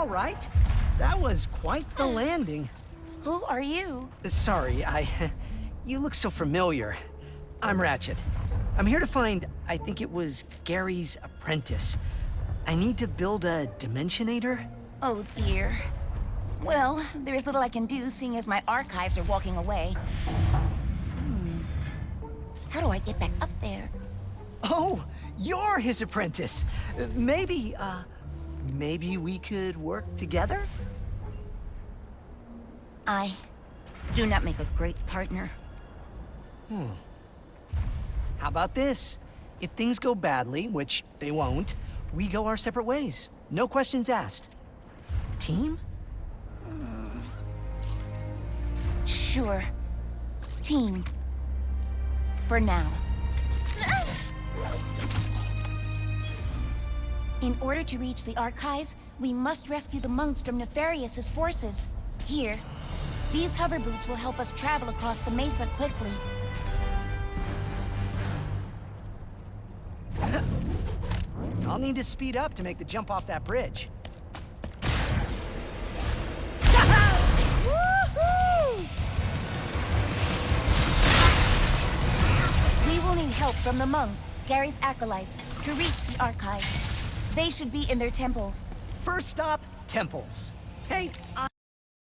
all right. That was quite the landing. Who are you? Sorry, you look so familiar. I'm Ratchet. I'm here to find, I think it was Gary's apprentice. I need to build a Dimensionator. Oh dear. Well, there's little I can do seeing as my archives are walking away. How do I get back up there? Oh, you're his apprentice. Maybe we could work together? I do not make a great partner. How about this? If things go badly, which they won't, we go our separate ways. No questions asked. Team? Sure. Team. For now. In order to reach the archives, we must rescue the monks from Nefarious's forces. Here, these hover boots will help us travel across the mesa quickly. I'll need to speed up to make the jump off that bridge. We will need help from the monks, Gary's acolytes, to reach the archives. They should be in their temples. First stop, temples. Hey,